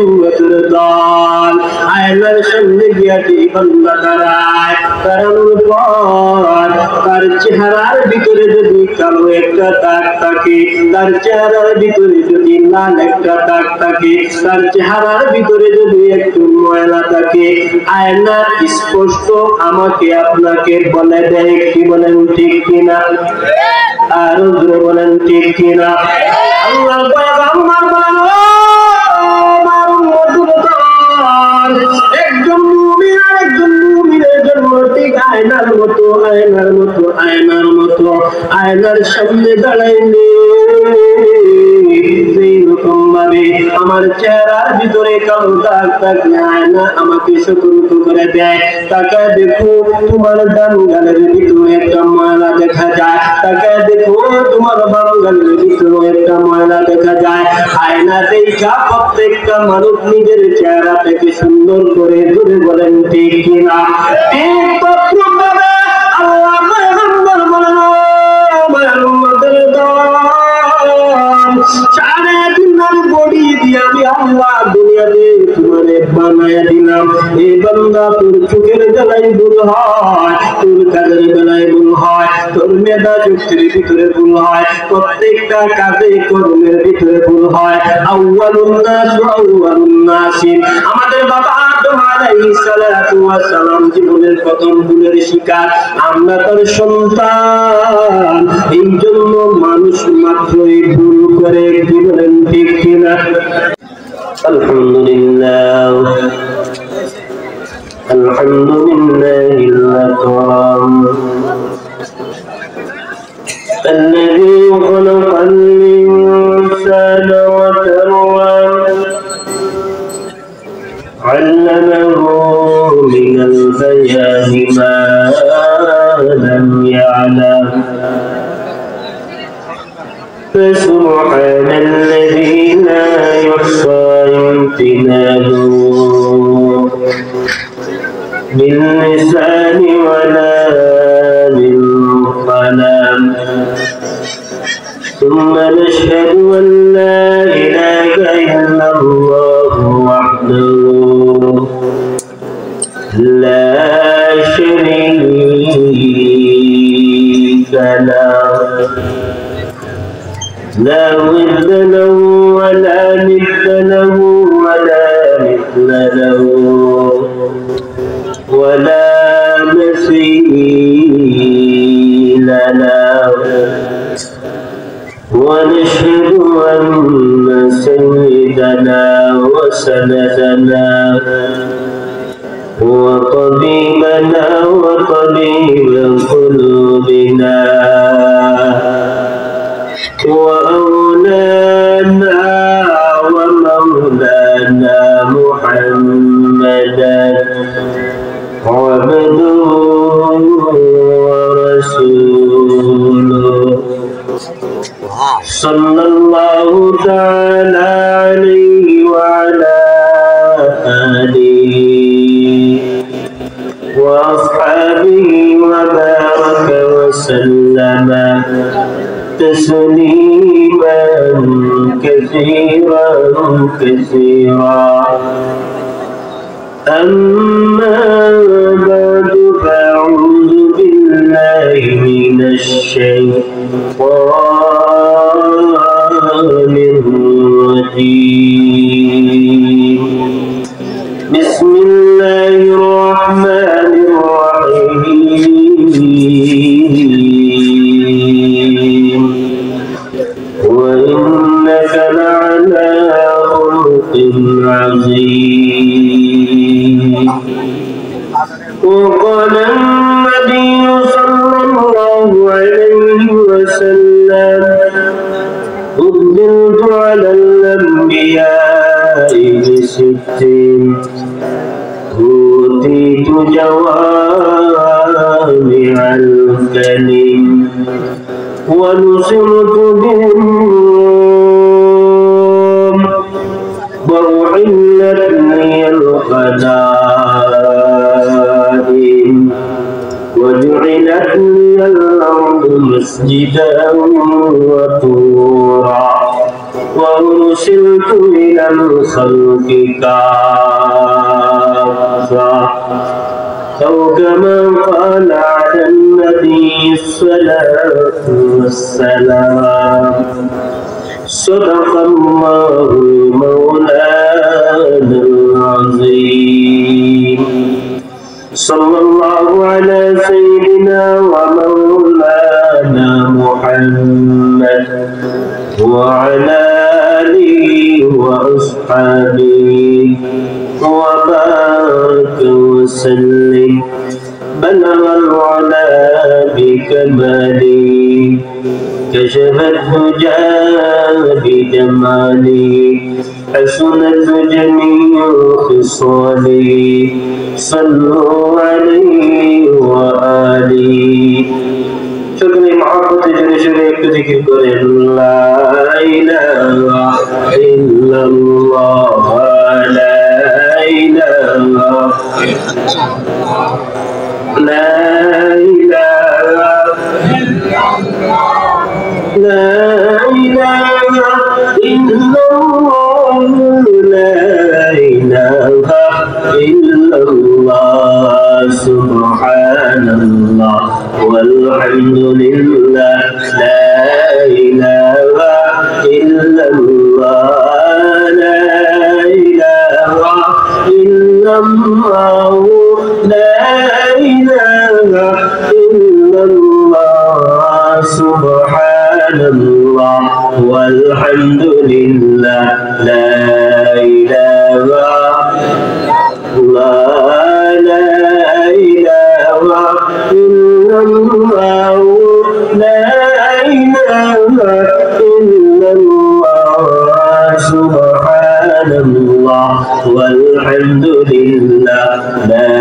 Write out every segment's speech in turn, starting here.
উম্মতের দল আয়নার সামনে গিয়া যেই বান্দা দাঁড়ায়, দাঁড়ানোর পর তার চেহারার ভিতরে যদি কালো একটা দাগ থাকে, তার চেহারার ভিতরে যদি লাল একটা দাগ থাকে, তার চেহারার ভিতরে যদি একটু ময়লা থাকে, আয়না স্পষ্ট আমাকে আপনাকে বলে দেয়। কি বলেন ঠিক কিনা? আর বলেন ঠিক কিনা? আল্লাহ একজন মুমিন আর একজন মুমিনের জন্য ঠিক আয়নার মতো আয়নার সামনে দাঁড়াইলে যেরকম ভাবে আমার চেহারার ভিতরে কালো দাগ থাকলে আয়না আমাকে সতর্ক করে দেয়, তাকায় দেখো তোমার ডান গালের ভিতরে একটা ময়লা দেখা যায়, তাকায় দেখো তোমার বাম গালের ভিতরে একটা ময়লা দেখা যায়। আয়না দেখা প্রত্যেকটা মানুষ নিজের চেহারা থেকে সুন্দর করে ধরে বলেন ঠিক কিনা? ঠিক আল্লাহ সাড়ে তিনার বডি দিয়ে আমি আল্লাহ দুনিয়াতে তোমারে বানায়া দিলাম। এই বান্দা তোর চোখের বেলায় ভুল হয়, তোর কাজের বেলায় ভুল হয়, তোর মেধা যুক্তির ভিতরে ভুল হয়, প্রত্যেকটা কাজে কর্মের ভিতরে ভুল হয়। আউয়ালুন নাস ওয়া আউয়ালুন নাসিন, আমাদের বাবা আদম আলাইহিস সালাতু ওয়াস সালাম জীবনের প্রথম ভুলের শিকার, আমরা তার সন্তান। এই জন্য মানুষ মাত্রই ভুল করে। কি বলেন ঠিক কিনা? আলহামদুলিল্লাহ আলহামদুলিল্লাহিল الذي خلق الإنسان وكرمه علمه من البيان ما لم يعلم فسبحان الذي لا يحصى امتنانه باللسان ولا بالقلم ثم نشهد أن لا إله إلا الله وحده لا شريك له لا ضد له ولا مثل له ولا مثل له ولا مثيل له ونشهد أن سيدنا وسندنا وطبيبنا وطبيب قلوبنا وأولانا ومولانا محمدا عبده ورسوله صلى الله تعالى عليه وعلى آله وأصحابه وبارك وسلم تسليما كثيرا كثيرا. أما بعد فأعوذ بالله من الشيطان الرجيم. بسم الله الرحمن الرحيم. وإنك لعلى خلق عظيم. وقال النبي صلى الله عليه وسلم فضلت على الأنبياء بست أوتيت جوامع الكلم ونصرت بالروم وأحلت لي الغنائم وجعلت لي الأرض مسجدا وطهورا وأرسلت إلى الخلق كافة أو كما قال على النبي الصلاة والسلام صدق الله مولانا العظيم صلى الله على سيدنا ومولانا محمد وعلى آله وأصحابه وبارك وسلم بلغ العلا بكماله كشف الدجى بجماله حسنت جميع خصاله صلوا عليه وآله সকলে মহব্বতে জোরে জোরে একটু জিকির করেন লা ইলাহা ইল্লাল্লাহ লা ইলাহা লা ইলাহা لا إله إلا الله لا إله إلا الله سبحان الله والحمد لله لا إله إلا الله لا إله إلا الله لا إله إلا الله سبحان الله والحمد لله لا إله لا إله إلا الله لا إله إلا الله سبحان الله والحمد لله لا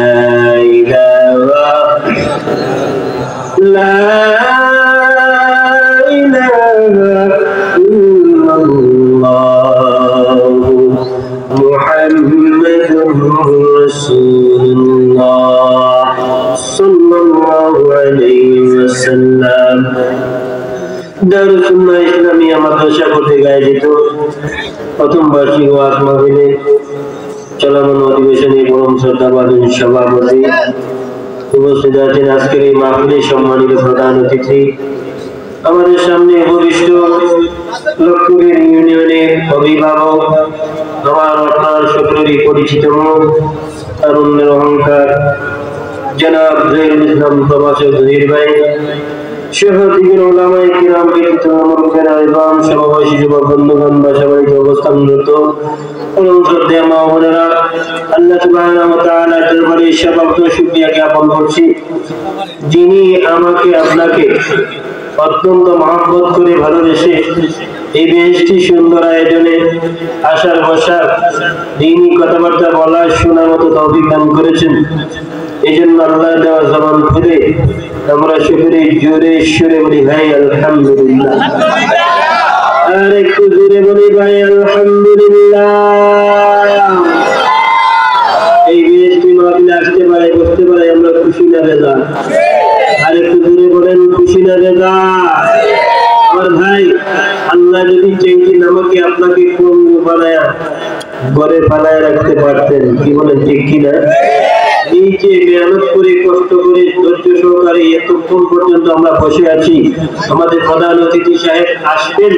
إله لا محمد رسول الله صلى الله عليه وسلم দারুল সুন্নাহ ইসলামিয়া মাদ্রাসা কর্তৃক আয়োজিত প্রথম বার্ষিক ওয়াজ মাহফিলে চলমান অধিবেশনে পরম শ্রদ্ধাভাজন সভাপতি উপস্থিত আছেন আজকের এই মাহফিলে সম্মানিত প্রধান অতিথি আমাদের সামনে উপবিষ্ট লক্ষ্মীপুর ইউনিয়নের অভিভাবক আমার আপনার সকলেরই পরিচিত মুখ তারুণ্যের অহংকার জনাব জহিরুল ইসলাম প্রবাসী জহির ভাই সহ দিগের ওলামায়ে কিরাম ব্যতীত মুরব্বিরা ইমাম সমাবেশী যুবক বন্ধুগণ বাসাবাড়িতে অবস্থানরত পরম শ্রদ্ধেয় মা বোনেরা আল্লাহ সুবহানাহু ওয়া তাআলার দরবারে সকল শুকরিয়া জ্ঞাপন করছি যিনি আমাকে আপনাকে অত্যন্ত মহব্বত করে ভালোবেসে এই বেশটি সুন্দর আয়োজনে আসার বসার দ্বীনি কথাবার্তা বলা শোনার মতো তৌফিক দান করেছেন। এই জন্য আল্লাহ দেওয়া জবান খুলে আমরা সকলে জোরে সুরে বলি ভাই আলহামদুলিল্লাহ, আর একটু জোরে বলি ভাই আলহামদুলিল্লাহ। এই বেশটি মাহফিলে আসতে পারে বসতে পারে আমরা খুশি না বেজা? আর একটু জোরে বলেন খুশি না বেজা? আমার ভাই আল্লাহ যদি চাইতেন আমাকে আপনাকে কোন বানায়া ঘরে ফালায় রাখতে পারতেন, কি বলেন ঠিক কিনা? এই যে মেহনত করে কষ্ট করে ধৈর্য সহকারে এতক্ষণ পর্যন্ত আমরা বসে আছি, আমাদের প্রধান অতিথি সাহেব আসবেন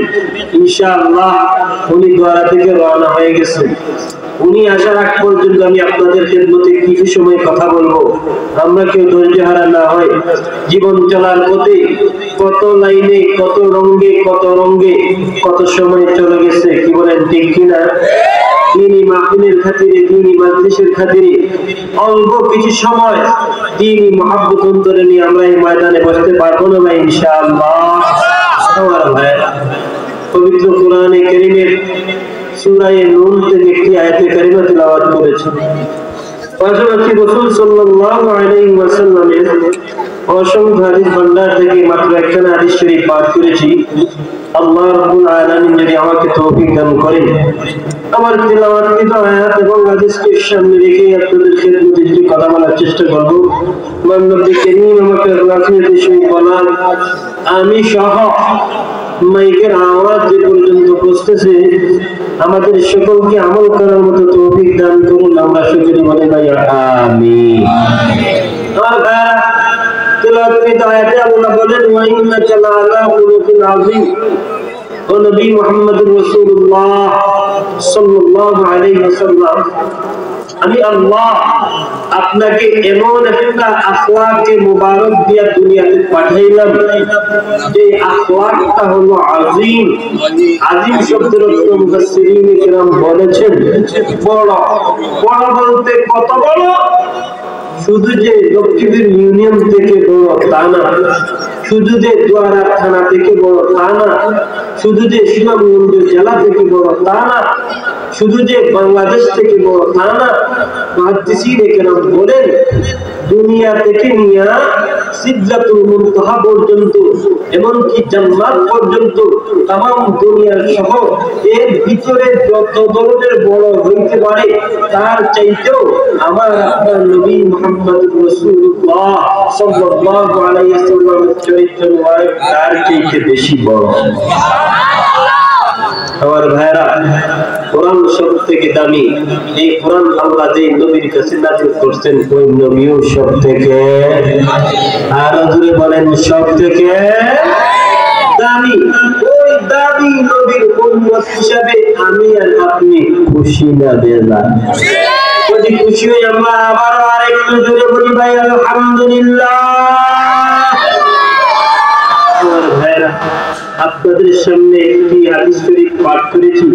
ইনশাআল্লাহ, উনি দ্বারা থেকে রওনা হয়ে গেছেন। উনি আসার আগ পর্যন্ত আমি আপনাদের খেদমতে কিছু সময় কথা বলবো, আমরা কেউ ধৈর্য হারা না হয়। জীবন চলার পথে কত লাইনে কত রঙে কত সময় চলে গেছে, কি বলেন ঠিক কিনা? দ্বীনি মাহফিলের খাতিরে দ্বীনি মাজলিসের খাতিরে অল্প কিছু সময় দ্বীনি মহব্বত অন্তরে নিয়ে আমরা এই ময়দানে বসতে পারবো না ভাই ইনশাআল্লাহ। আমার ভাইরা পবিত্র কোরআনে কারীমের সূরা নূর থেকে একটি আয়াতে কারিমা তিলাওয়াত করেছেন। পাশাপাশি রাসূল সাল্লাল্লাহু আলাইহি ওয়াসাল্লামের অসংখ্য হাদিস ভান্ডার থেকে মাত্র একখানা হাদিস শরীফ পাঠ করেছি। আল্লাহ রাব্বুল আলামিন যদি আমাকে তৌফিক দান করেন, আমার তিলাওয়াতকৃত আয়াত এবং হাদিসকে সামনে রেখে আপনাদের খেদমতে কিছু কথা বলার চেষ্টা করব। মহান নবী কারীম আমাকে রাসূলের সহিত বলার আমি সহ মাইকের আওয়াজ যে পর্যন্ত পৌঁছতেছে, আমাদের সকলকে আমল করার মতো তৌফিক দান করুন। আমরা সকলে বলে ভাই আমিন। আমার ভাইরা, তেলাওয়াতকৃত আয়াতে আল্লাহ বলেন, ওয়া ইন্নাকা লাআলা খুলুকিন আযীম। ও নবী মুহাম্মদুর রাসূলুল্লাহ সাল্লাল্লাহু আলাইহি ওয়াসাল্লাম, আমি আল্লাহ আপনাকে এমন একটা আখলাকে মুবারক দিয়া দুনিয়াতে পাঠাইলাম যে আখলাকটা হলো আযীম। আযীম শব্দের অর্থ মুফাসসিরিনে কিরাম বলেছেন বড়। বড় বলতে কত বড়? শুধু যে লক্ষ্মীপুর ইউনিয়ন থেকে বড় তা না, শুধু যে দুয়ারা থানা থেকে বড় তা না, শুধু যে সুনামগঞ্জ জেলা থেকে বড় তা না, শুধু যে বাংলাদেশ থেকে বড় তা না। মুহাদ্দিসিনে কেরাম বলেন দুনিয়া থেকে নিয়ে সিদরাতুল মুনতাহা পর্যন্ত, এমনকি জান্নাত পর্যন্ত, তামাম দুনিয়ার সহ এর ভিতরে যত ধরনের বড় হইতে পারে তার চাইতেও আমার আপনার নবী মুহাম্মদুর রাসূলুল্লাহ সাল্লাল্লাহু আলাইহি ওয়াসাল্লামের চরিত্র তার চাইতে বেশি বড়। আমার ভাইরা, কোরআন সব থেকে দামি। এই কোরআন আল্লাহ যে নবীর কাছে নাযিল করছেন, ওই নবীও সব থেকে, আরো জোরে বলেন, সব থেকে দামি। ওই দামি নবীর উম্মত হিসাবে আমি আর আপনি খুশি না বেজার? যদি খুশি হই আমরা আবার আরেকটু জোরে বলি ভাই আলহামদুলিল্লাহ। আমার ভাইরা, আপনাদের সামনে একটি হাদিস শরীফ পাঠ করেছি।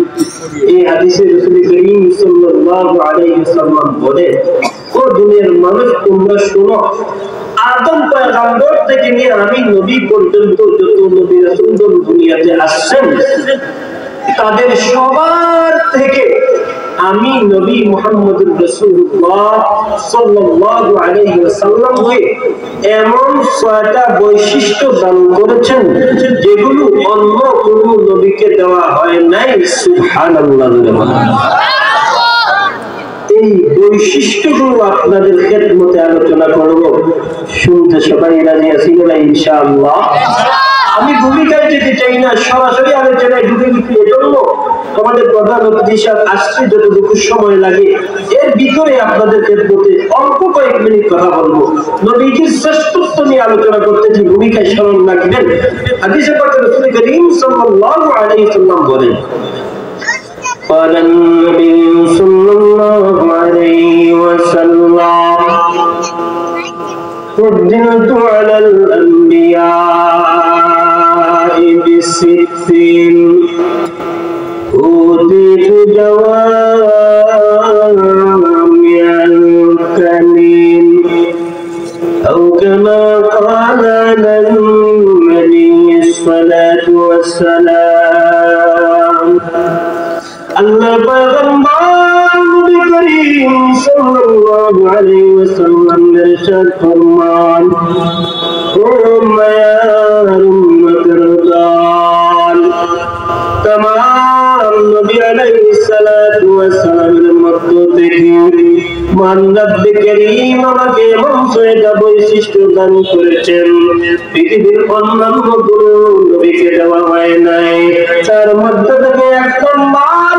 এই হাদিসে রাসূল করিম সাল্লাল্লাহু আলাইহি ওয়াসাল্লাম বলেন, ও দুনিয়ার মানুষ তোমরা শোনো, আদম পয়গম্বর থেকে নিয়ে আমি নবী পর্যন্ত যত নবী রাসূলগণ দুনিয়াতে আসছেন, তাদের সবার থেকে আমি নবী মুহাম্মদুর রাসূলুল্লাহ সাল্লাল্লাহু আলাইহি ওয়াসাল্লামকে এমন ৬টা বৈশিষ্ট্য দান করেছেন যেগুলো অন্য কোনো নবীকে দেওয়া হয় নাই। সুবহানাল্লাহ। এই বৈশিষ্ট্যগুলো আপনাদের খেদমতে আলোচনা করব। শুনতে সবাই রাজি আছেন না ইনশাআল্লাহ? আমি ভূমিকায় যেতে চাই না, সরাসরি আলোচনায় ঢুকে গেছি। এজন্য আমাদের প্রধান অতিথি সাহেব আসছে, যতটুকু সময় লাগে এর ভিতরে আপনাদের খেদমতে অল্প কয়েক মিনিট কথা বলবো। নবীজির শ্রেষ্ঠত্ব নিয়ে আলোচনা করতেছি, ভূমিকায় স্মরণ রাখবেন। হাদিসে পাকে রাসূল করিম সাল্লাল্লাহু আলাইহি ওয়াসাল্লাম বলেন, قال النبي صلى الله عليه وسلم فضلت على الأنبياء ب6 أوتيت جوامع الكلم أو كما قال النبي الصلاة والسلام। আল্লাহ পয়গম্বর নবী করিম সাল্লাল্লাহু আলাইহি ওয়াসাল্লাম ইরশাদ ফরমান, ও মায়ার উম্মতের দল, तमाम নবী আলাইহিস সালাতু ওয়াস সালামের মধ্য থেকে মান রব্বে করিম আমাকে এমন ৬টা বৈশিষ্ট্য দান করেছেন পৃথিবীর অন্যান্য কোনো নবীকে দেওয়া হয় নাই। তার মধ্য থেকে এক নম্বর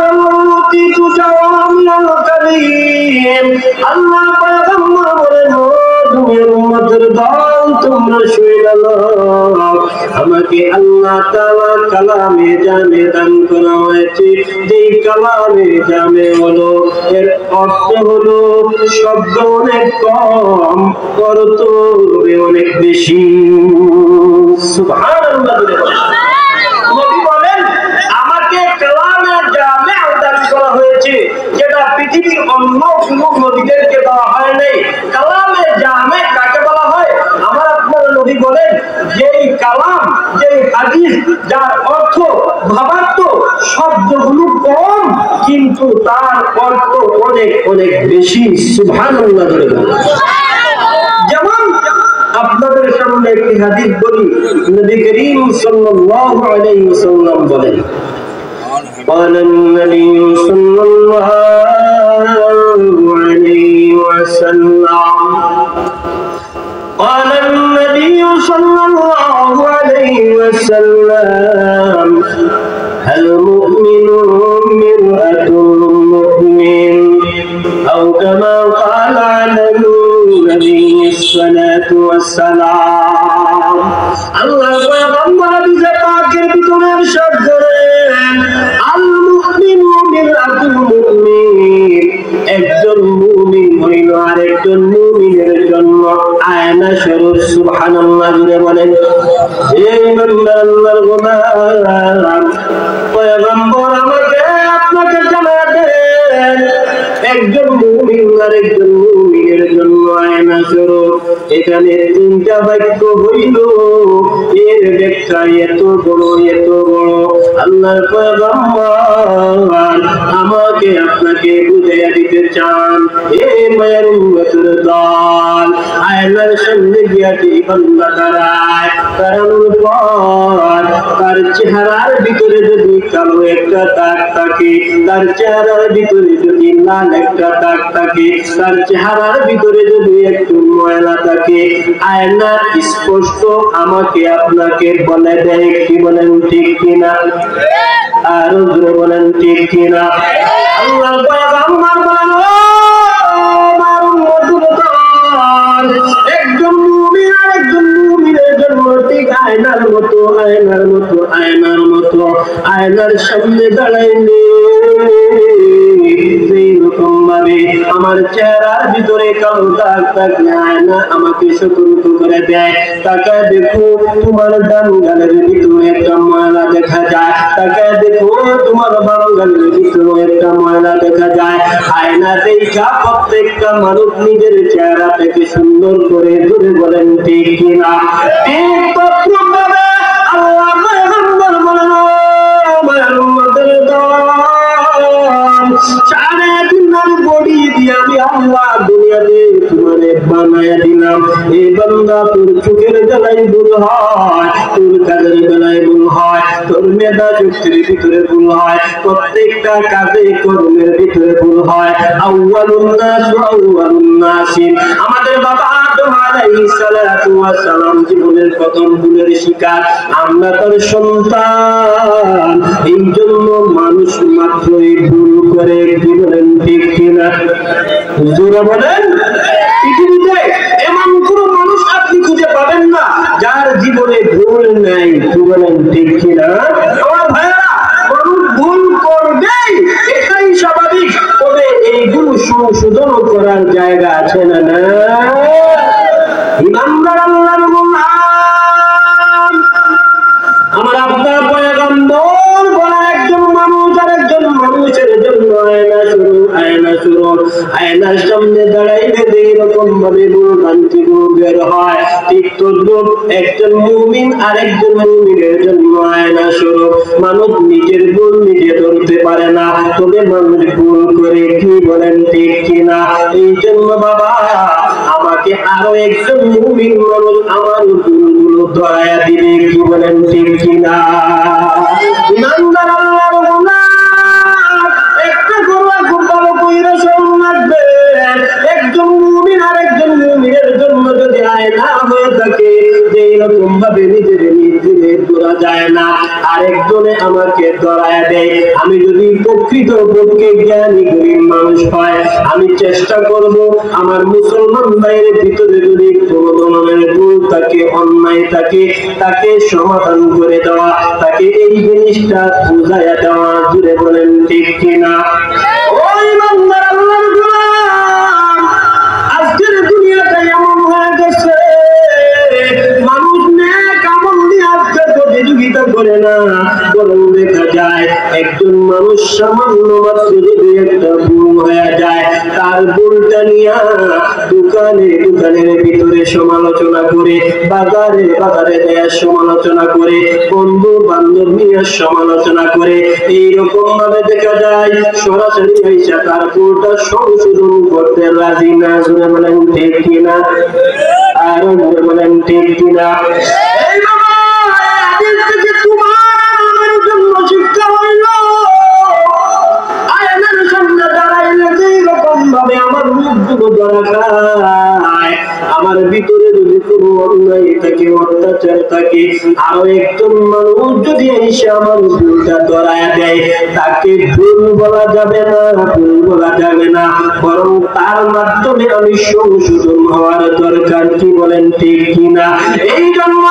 অতীত জাওয়ামিউল কালিম। আল্লাহ পয়গম্বর বলেন, ও দুনিয়ার উম্মতের দল, তোমরা শুনে নাও, আমাকে আল্লাহ তাআলা কালামে জামে দান করা হয়েছে। যেই কালামে জামে হলো, এর অর্থ হলো শব্দ অনেক কম, অর্থ অনেক বেশি। সুবহানাল্লাহ। নবী বলেন, আমাকে কালামে জামে দান করা হয়েছে, যেটা পৃথিবীর অন্য কোনো নবীদেরকে দেওয়া হয় নাই। কালামে জামে কাকে বলা হয়? আমার আপনার নবী বলেন, যেই কালাম, যেই হাদিস, যার অর্থ ভাবার্থ শব্দগুলো কম কিন্তু তার অর্থ অনেক অনেক বেশি। সুবহানাল্লাহ। যেমন আপনাদের সামনে একটি হাদিস বলি, নবী করিম সাল্লাল্লাহু আলাইহি ওয়াসাল্লাম বলেন, قال النبي صلى الله عليه وسلم قال النبي صلى الله عليه وسلم أو كما قال عليه الصلاة والسلام আল্লাহ পয়গম্বর হাদিসে পাকের ভিতরে ইরশাদ করেন আল মুমিনু মিরাতুল মুমিন একজন মুমিন হইল আরেকজন মুমিনের জন্য আয়না স্বরূপ সুবহানাল্লাহ জুড়ে বলেন এই বান্দার আল্লাহর গোলাম পয়গম্বর আমাকে আপনাকে জানা দেন একজন মুমিন আরেকজন মুমিনের জন্য আয়না স্বরূপ এখানে তিনটা বাক্য হইল এর ব্যাখ্যা এত বড় আল্লাহর পয়গম্বর আমাকে আপনাকে বুঝিয়ে দিতে চান এই মায়ের উম্মতের দল আয়নার সামনে গিয়া যেই বান্দা দাঁড়ায় দাঁড়ানোর পর তার চেহারার ভিতরে যদি কালো একটা দাগ থাকে তার চেহারার ভিতরে যদি লাল একটা দাগ থাকে তার চেহারার ভিতরে যদি একটু ময়লা থাকে আয়না স্পষ্ট আমাকে আপনাকে বলে দেয় কি বলেন ঠিক কিনা আরো জোরে বলেন ঠিক কিনা আল্লাহ পয়গম্বর বলেন আমার উম্মতের দল একজন মুমিন আরেকজন মুমিনের জন্য ঠিক আয়নার মতো আয়নার সামনে দাঁড়াইলে যেরকম ভাবে আমার চেহারার ভিতরে কালো দাগ থাকলে আয়না আমাকে সতর্ক করে দেয় তাকে দেখো তোমার ডান গালের ভিতরে একটা ময়লা দেখা যায় তাকে দেখো তোমার বাম গালের ভিতরে একটা ময়লা দেখা যায় আয়না দেখা প্রত্যেকটা মানুষ নিজের চেহারা থেকে সুন্দর করে ধরে বলেন ঠিক কিনা ঠিক তৎপরভাবে আল্লাহ পয়গম্বর বলেন আমার উম্মতের দল সাড়ে তিনার বডি দিয়ে আমি আল্লাহ দুনিয়াতে তোমারে বানায়া দিলাম এই বান্দা তোর চোখের বেলায় ভুল হয় তোর কাজের বেলায় ভুল হয় তোর মেধা যুক্তির ভিতরে ভুল হয় প্রত্যেকটা কাজে কর্মের ভিতরে ভুল হয় আউয়ালুন নাস আমাদের বাবা আদম আলাইহিস সালাতু ওয়াস সালাম জীবনের প্রথম ভুলের শিকার আমরা তার সন্তান এই জন্য মানুষ মাত্রই ভুল করে কি বলেন ঠিক কিনা জোরে বলেন পৃথিবীতে এমন কোন মানুষ আপনি খুঁজে পাবেন না যার জীবনে ভুল নাই কি বলেন ঠিক কিনা আমার ভাইরা মানুষ ভুল করবেই এটাই স্বাভাবিক তবে এই ভুল সংশোধন করার জায়গা আছে না না ইমানদার আল্লাহর গোলাম আমার আপনার পয়গম্বর বলা একজন মানুষ আরেকজন মানুষের জন্য আয়না শুরু আয়নার সামনে দাঁড়াইলে এইরকম ভাবে ভুল ভ্রান্তি বের হয় ঠিক তদ্রুপ একজন মুমিন আরেকজন মুমিনের জন্য আয়না শুরু মানুষ নিজের ভুল নিজে ধরতে পারে না তবে মানুষ ভুল করে কি বলেন ঠিক কিনা এই জন্য বাবা আমাকে আরো একজন মুমিন মানুষ আমার ভুলগুলো ধরায়া দিবে কি বলেন ঠিক কিনা ইমানদার আল্লাহর গোলাম একটা কথা খুব ভালো কইরা শুনুন লাগবে একজন মুমিন আরেকজন মুমিনের জন্য যদি আয়না হয়ে থাকে যে এরকম ভাবে নিজের নিজে ধরা যায় না আরেকজনে আমাকে ধরায়া দেয় আমি যদি প্রকৃত পক্ষে জ্ঞানী গরিব মানুষ হয় আমি চেষ্টা করব আমার মুসলমান ভাইয়ের ভিতরে যদি কোনো ধরনের ভুল থাকে অন্যায় থাকে তাকে সমাধান করে দেওয়া তাকে এই জিনিসটা বুঝাইয়া দেওয়া জুড়ে বলেন ঠিক কিনা ওই বান্দার আল্লাহর গোলাম আজকের দুনিয়াটা এমন হয়ে গেছে মানুষ নেক আমল দিয়ে আজকে প্রতিযোগিতা করে না বরং দেখা যায় একজন মানুষ সামান্য মাত্র যদি একটা ভুল হয়ে যায় তার ভুলটা নিয়ে দোকানের ভিতরে সমালোচনা করে বাজারে দেওয়ার সমালোচনা করে বন্ধু বান্ধব নিয়ে সমালোচনা করে এইরকম ভাবে দেখা যায় সরাসরি হয়েছে তার ভুলটা সংশোধন করতে রাজি না শুনে বলেন ঠিক কিনা আরো বলেন ঠিক কিনা এই বাবা আদিল থেকে তোমার জন্য শিক্ষা হইল আয়নার সামনে দাঁড়াইলে যেরকম ভাবে আমার মুখগুলো ধরা খায় আমার ভিতরে যদি কোনো অন্যায় থাকে, অত্যাচার থাকে, আরো একজন মানুষ যদি এসে আমার ভুলটা ধরায় দেয়, তাকে ভুল বলা যাবে না, ভুল বলা যাবে না, বরং তার মাধ্যমে আমি সংশোধন হওয়ার দরকার। কি বলেন ঠিক কিনা? এই জন্য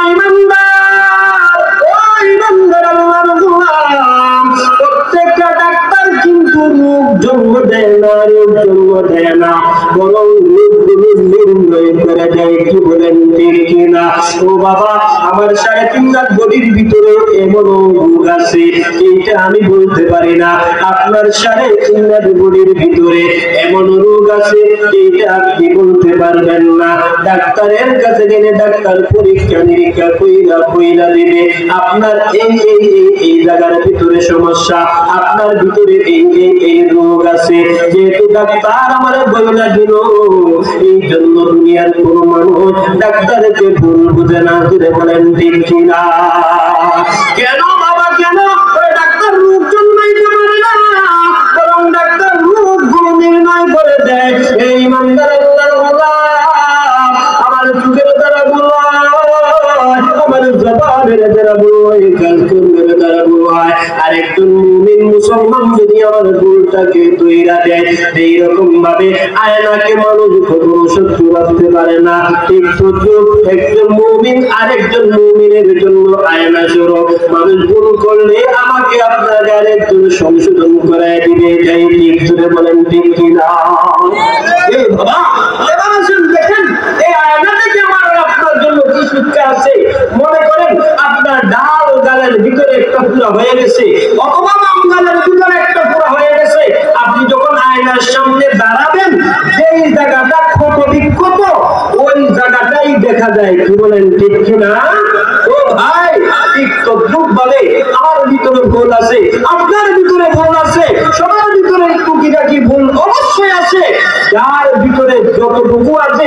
প্রত্যেকটা ডাক্তার কিন্তু রোগ জন্ম দেয় না, রোগ জন্ম দেয় না, বরং রোগগুলো নির্ণয় করে দেয়। কি বলেন ঠিক কিনা? ও বাবা, আমার 3.5 লাখ বডির ভিতরে এমন রোগ আছে, এইটা আমি বলতে পারি না। আপনার 3.5 লাখ বডির ভিতরে এমন রোগ আছে, এইটা আপনি বলতে পারবেন না। ডাক্তারের কাছে গেলে ডাক্তার পরীক্ষা নিরীক্ষা কইরা দিবে, আপনার এই জায়গার ভিতরে সমস্যা, আপনার ভিতরে এই রোগ আছে। যেহেতু ডাক্তার আমার বইলা দিল, এই জন্য দুনিয়ার কোন মানুষ ডাক্তারকে ভুল বুঝে না। যদি বলেন ঠিক কিনা? কেন বাবা, কেন? ডাক্তার রোগ জন্মাইতে পারে না, বরং ডাক্তার রোগগুলো নির্ণয় করে দেয়। এই ইমানদার আল্লাহর গোলাম, আমার চোখের দ্বারা বলো, আমার জবানের দ্বারা বলো, কাজকর্মের দ্বারা বলো। আরেকজন মুমিন মুসলমান যদি আমার ভুলটাকে তৈরা দেয়, এইরকম ভাবে আয়নাকে মানুষ কখনো সহ্য করতে পারে না। ঠিক তদ্রুপ একজন মুমিন আরেকজন মুমিনের জন্য আয়না স্বরূপ। মানুষ ভুল করলে আমাকে আপনাকে আরেকজন সংশোধন করায় দিবে। তাই ঠিক করে বলেন ঠিক কিনা? এই বাবা, এবার আসুন দেখেন, এই আয়না থেকে আমার আপনার জন্য কি শিক্ষা আছে। মনে করেন আপনার ডাল গালের ভিতরে একটা পুরা হয়ে গেছে, অথবা বাম গালের ভিতরে একটা পুরা হয়ে গেছে। আপনি যখন আয়নার সামনে দাঁড়াবেন, যেই জায়গাটা ক্ষত বিক্ষত, ওই জায়গাটাই দেখা যায়। কি বলেন ঠিক কিনা? ও ভাই, ঠিক তদ্রুপ ভাবে আমার ভিতরে ভুল আছে, আপনার ভিতরে ভুল আছে, সবার ভিতরে টুকিটাকি ভুল অবশ্যই আছে। যার ভিতরে যতটুকু আছে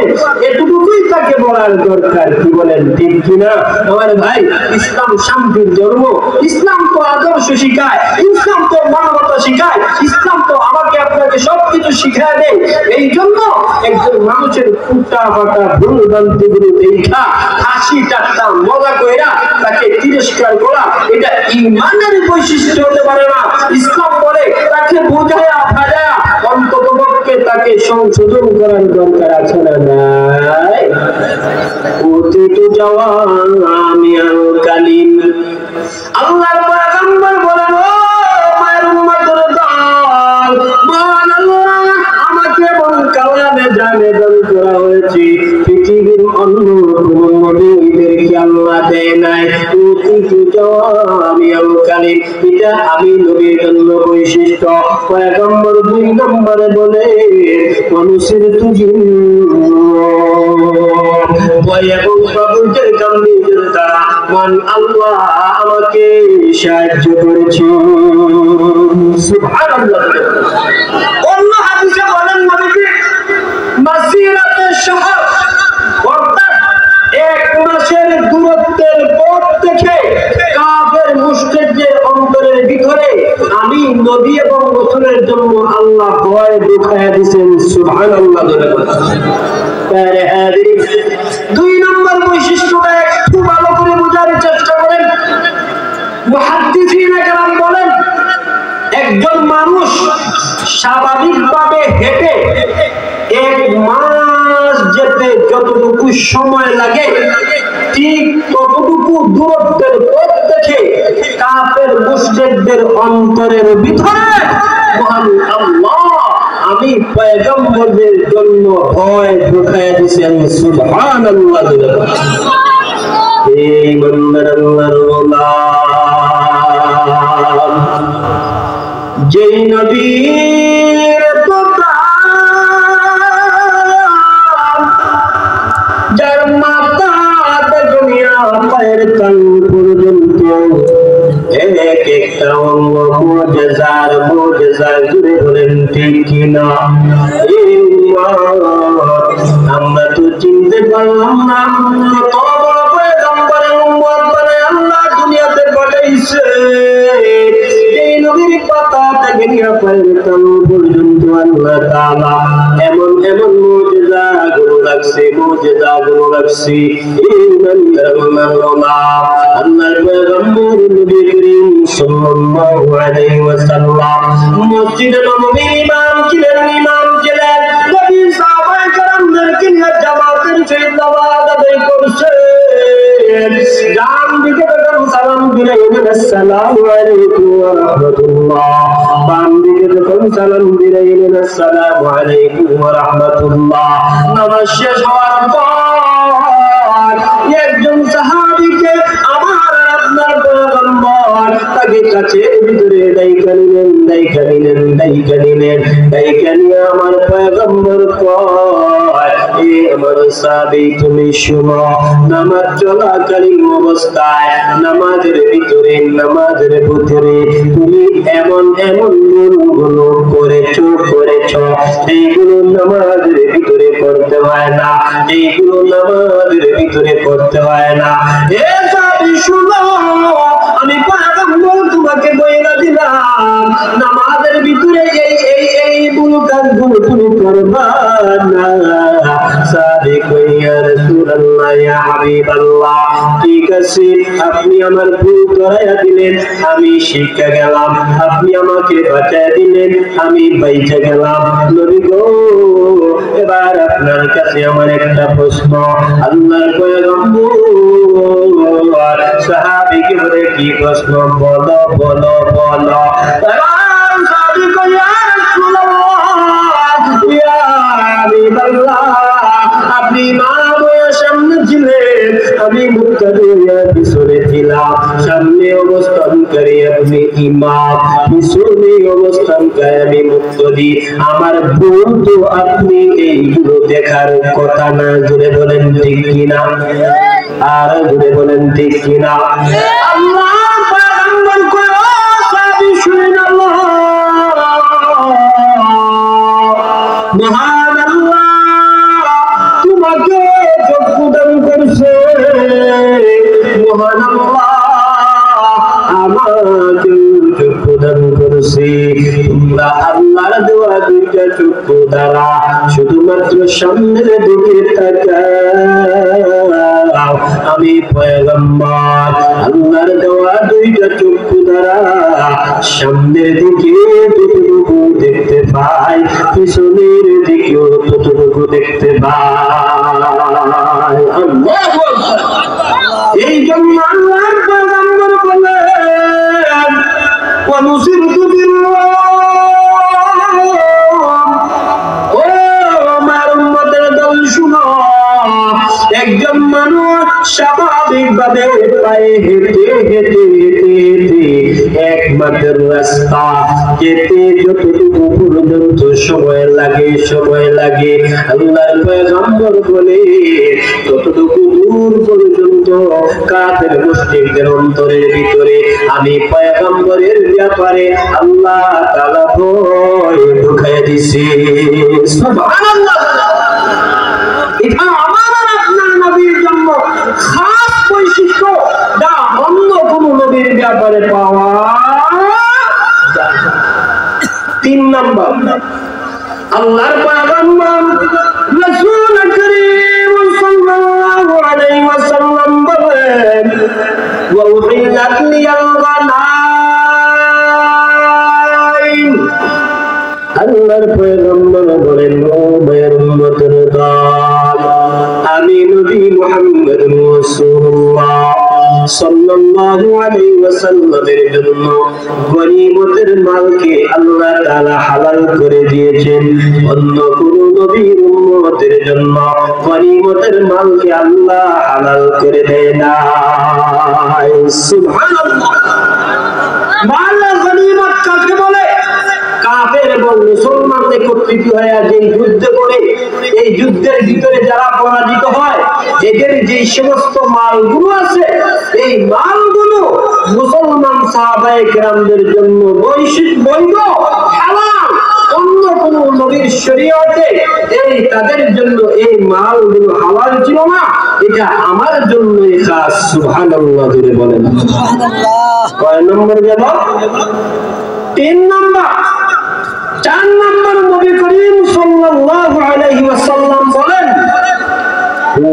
এতটুকুই তাকে বলার দরকার। কি বলেন ঠিক কিনা? আমার ভাই, ইসলাম শান্তির ধর্ম, ইসলাম তো আদর্শ শিখায়, ইসলাম তো মানবতা শিখায়, ইসলাম তো আমাকে আপনাকে সবকিছু শিখায় দেয়। এই জন্য একজন মানুষের ফুটা ফাটা ভুল ভ্রান্তিগুলো দেখা হাসি ঠাট্টা মজা কইরা তাকে তিরস্কার করা, এটা ঈমানের বৈশিষ্ট্য হতে পারে না। ইসলাম বলে তাকে বোঝায়া ভাজায়া অন্তত পক্ষে তাকে সংশোধন করার দরকার আছে না নাই? অতীত জাওয়ামিয়াল কালিম, আল্লাহর পয়গম্বর বলেন, ও মায়ের উম্মতের দল, মহান আল্লাহ আমাকে এবং কালামে জানে দান করা হয়েছে। পৃথিবীর অন্য কোন নবীদেরকে আল্লাহ দেয় নাই। অতীত জাওয়ামিয়াল কালিম, এটা আমি নবীর জন্য বৈশিষ্ট্য। পয়গম্বর 2 নম্বরে বলে, মানুষের তুজি আল্লাহ আমাকে সাহায্য করেছে। সুবহানাল্লাহ। অন্য হাদিসে বলেন, নবীজি মাসিরাতে শাহর, অর্থাৎ 1 মাসের দূরত্বের পথ থেকে কাফের মুশরিকদের অন্তরের ভিতরে আমি নবী এবং রাসূলের জন্য আল্লাহ ভয় ঢুকায়া দিয়েছেন। সুবহানাল্লাহ। 2 নম্বর বৈশিষ্ট্যটা একটু ভালো করে বোঝার চেষ্টা করেন। মুহাদ্দিসিনে কেরাম বলেন, একজন মানুষ স্বাভাবিকভাবে হেঁটে 1 মাস যেতে যতটুকু সময় লাগে, ঠিক ততটুকু দূরত্বের পথ থেকে কাফের মুশরিকদের অন্তরের ভিতরে মহান আল্লাহ আমি পয়গম্বরদের জন্য ভয় ঢুকায়া দিয়েছেন। সুবহানাল্লাহ। এই বান্দার আল্লাহর গোলাম, যেই নবীর যার মাথা দুনিয়া পায়ের কান পর্যন্ত এক একটা অঙ্গ মুজিজার জুড়ে বলেন ঠিক কিনা? আমরা তো চিনতে পারলাম না কত বড় পয়গম্বরের উম্মত বলে আল্লাহ দুনিয়াতে পাঠাইছে। এই নবীর পাতা থেকে নিয়ে পায়ের কান পর্যন্ত আল্লাহ তাআলা এমন এমন মুজিজা গুলো রাখছে এই বান্দার আল্লাহ আল্লাহর পয়গম্বর নবী করিম সাল্লাল্লাহু আলাইহি ওয়াসাল্লাম মসজিদে নববীর ইমাম ছিলেন নবী সাহাবায়ে কেরামদেরকে নিয়ে জামাতের সহিত নামাজ আদায় করছে ডান দিকে যখন সালাম দিলেন আসসালামু আলাইকুম ওয়া রাহমাতুল্লাহ বাম দিকে যখন সালাম দিলেন আসসালামু আলাইকুম ওয়া রাহমাতুল্লাহ নামাজ শেষ হওয়ার পর একজন সাহাবীকে আমার আপনার পয়গম্বর তাকে কাছের ভিতরে ডাইকা নিয়ে আমার পয়গম্বর কয় এ আমার সাহাবী তুমি শুনো নামাজ চলাকালীন অবস্থায় নামাজের ভিতরে তুমি এমন গুণগুলো করেছো এইগুলো নামাজের ভিতরে করতে হয় না এ সাহাবী শুনো আমি পয়গম্বর তোমাকে বইলা দিলাম নামাজের ভিতরে এই কাজগুলো তুমি করবা না সাহাবী কই ইয়া রাসূলুল্লাহ ইয়া হাবিবাল্লাহ ঠিক আছে আপনি আমার ভুল ধরাইয়া দিলেন আমি শিক্ষা গেলাম আপনি আমাকে বাঁচাইয়া দিলেন আমি বাইচা গেলাম নবী গো এবার আপনার কাছে আমার একটা প্রশ্ন আল্লাহর পয়গম্বর সাহাবীকে বলে কি প্রশ্ন বলো সাহাবী কই ইয়া রাসূলুল্লাহ ইয়া হাবিবাল্লাহ আপনি ইমাম সামনে ছিলেন আমি মুক্তাদি পিছনে ছিলাম সামনে অবস্থানকারী আপনি ইমাম পিছনে অবস্থানকারী আমি মুক্তাদি আমার ভুল তো আপনি এইগুলো দেখার কথা না জুড়ে বলেন ঠিক কিনা আর জুড়ে বলেন ঠিক কিনা আল্লাহ পয়গম্বর কয় ও সাহাবী শুনেন আল্লাহ মহান আল্লাহ তোমাকে চক্ষু দান করছে মহান আল্লাহ আমাকে চক্ষু দান করছে তোমরা আল্লাহর দেওয়া দুইটা চক্ষু দ্বারা শুধুমাত্র সামনের দিকে তাকাও আমি পয়গম্বর আল্লাহর দেওয়া দুইটা চক্ষু দ্বারা সামনের দিকে যতটুকু দেখতে পাই পিছনের দিকেও ততটুকু দেখতে পাই আল্লাহু আকবার এই জন্য আল্লাহর পয়গম্বর বলেন ওয়া নুসিরতু বিল্লাহ ও আমার উম্মতের দল শুনো একজন মানুষ স্বাভাবিকভাবে পায়ে হেঁটে একমাত্র রাস্তা যেতে যতটুকু পর্যন্ত সময় লাগে আল্লাহর পয়গম্বর বলে ততটুকু দূর পর্যন্ত কাফের মুশরিকদের অন্তরের ভিতরে আমি পয়গম্বরের ব্যাপারে আল্লাহ তাআলা ভয় ঢুকাইয়া দিয়েছে সুবহানাল্লাহ এটা আমার আপনার নবীর জন্য খাস বৈশিষ্ট্য যা অন্য কোন নবীর ব্যাপারে পাওয়া যায় না 3 নম্বর আল্লাহর পয়গম্বর রাসূল করিম সাল্লাল্লাহু আলাইহি ওয়াসাল্লাম বলেন ওয়া উহিল্লাত লিয়াল গানাইম আল্লাহর পয়গম্বর বলেন ও মেয়ের উম্মতের দল আমি নবী মুহাম্মদ রাসূলুল্লাহ সাল্লাল্লাহু আলাইহি ওয়াসাল্লামের জন্য গনিমতের মালকে আল্লাহ তাআলা হালাল করে দিয়েছেন অন্য কোন নবীর উম্মতের জন্য গনিমতের মালকে আল্লাহ হালাল করে দেয় না সুবহানাল্লাহ মাল গনিমত কাকে বলে কাফের এবং মুসলমান একত্রিত হয়ে যে যুদ্ধ করে এই যুদ্ধের ভিতরে যারা পরাজিত হয় এদের যে সমস্ত মালগুলো আছে এই মালগুলো মুসলমান সাহাবায়ে কেরামদের জন্য বৈধ হালাল অন্য কোন নবীর শরীয়তে এই তাদের জন্য এই মালগুলো হালাল ছিল না এটা আমার জন্যই খাস সুবহানাল্লাহ জোরে বলেন সুবহানাল্লাহ কয় নম্বর গেল 3 নম্বর 4 নম্বর নবী করিম সাল্লাল্লাহু আলাইহি ওয়াসাল্লাম বলেন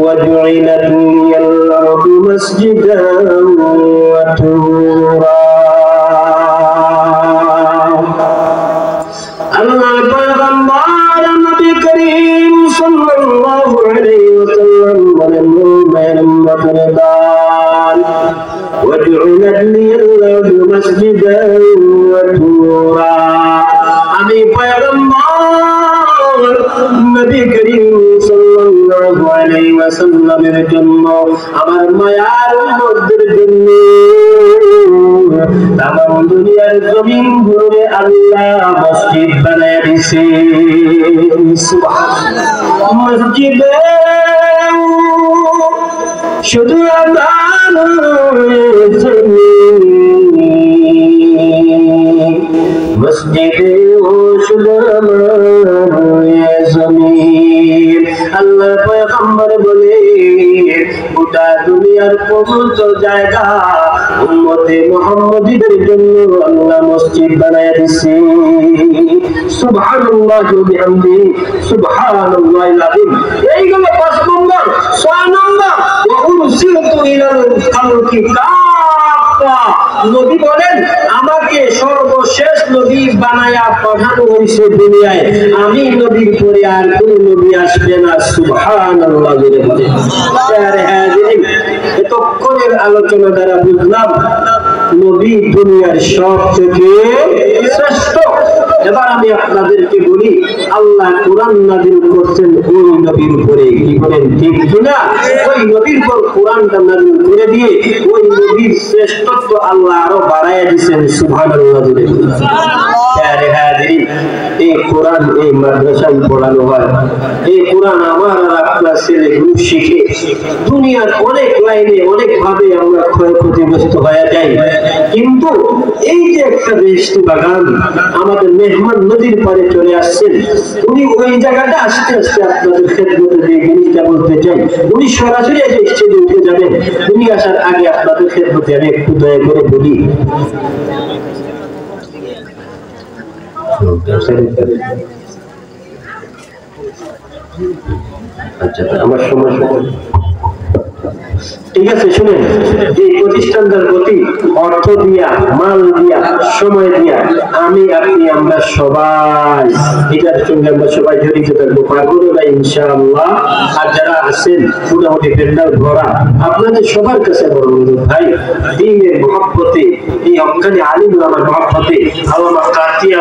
وَجُعِلَتْ لِيَ الْأَرْضُ مَسْجِدًا وَطُهُورًا আল্লাহ পয়গম্বর নবী করিম সাল্লাল্লাহু আলাইহি ওয়াসাল্লাম বলেন وَجُعِلَتْ لِيَ الْأَرْضُ مَسْجِدًا وَطُهُورًا আমি পয়গম্বর নবী করিম সাল্লাল্লাহু আলাইহি ওয়াসাল্লামের জন্য আমার মায়ার উম্মতদের জন্য তামাম দুনিয়ার জমিন ঘুরে আল্লাহ মসজিদ বানায় দিয়েছে সুবহানাল্লাহ মসজিদে শুধু আযান মসজিদে ও শুধু জমিন আল্লাহ পয়গম্বর বলে গোটা দুনিয়ার পবিত্র জায়গা উম্মতে মুহাম্মাদীদের জন্য আল্লাহ মসজিদ বানায় দিয়েছে সুবহানাল্লাহি ওয়া বিহামদিহি সুবহানাল্লাহিল আযীম এইগুলো 5 নম্বর 6 নম্বর ওয়া উরসিলতু ইলাল খালকি কাফা নবী বলেন আমাকে সর্বশেষ নবী বানায়া পাঠানো হয়েছে দুনিয়ায় আমি নবীর পরে আর কোন নবী আসবে না সুবহানাল্লাহ বলে বলেন আরে হাজিরিন এতক্ষণের আলোচনা দ্বারা বুঝলাম নবী দুনিয়ার সবথেকে শ্রেষ্ঠ এবার আমি আপনাদেরকে বলি আল্লাহ কোরআন নাযিল করছেন ওই নবীর উপরে কি বলেন ঠিক কিনা ওই নবীর উপর কোরআনটা নাযিল করে দিয়ে ওই নবীর শ্রেষ্ঠত্ব আল্লাহ আরো বাড়ায়া দিয়েছেন সুবহানাল্লাহ বলে আরে হাজিরিন এই কোরআন এই মাদ্রাসায় পড়ানো হয় এই কোরআন আমার আর আপনার ছেলেগুলো শিখে দুনিয়ার অনেক লাইনে অনেক ভাবে আমরা ক্ষয়ক্ষতিগ্রস্ত হয়ে যাই কিন্তু এই যে একটা বেহেশতি বাগান আমাদের মেহমান নদীর পাড়ে চলে আসছেন উনি ওই জায়গাটা আস্তে আস্তে আপনাদের খেদমতে যে জিনিসটা বলতে চাই উনি সরাসরি এসে স্টেজে উঠে যাবেন উনি আসার আগে আপনাদের খেদমতে আমি একটু দয়া করে বলি আচ্ছা আমার সমস্যা ঠিক আছে শুনেন এই প্রতিষ্ঠানটার প্রতি অর্থ দিয়া মাল দিয়া সময় দিয়া আমি আপনি আমরা সবাই এটার সঙ্গে আমরা সবাই জড়িত থাকবো পারবো না ইনশাআল্লাহ আর যারা আছেন মোটামুটি পেন্ডাল ভরা আপনাদের সবার কাছে বড় অনুরোধ ভাই দ্বীনের মহব্বতে এই হক্কানি আলিম ওলামার মহব্বতে আল্লামা কাতিয়া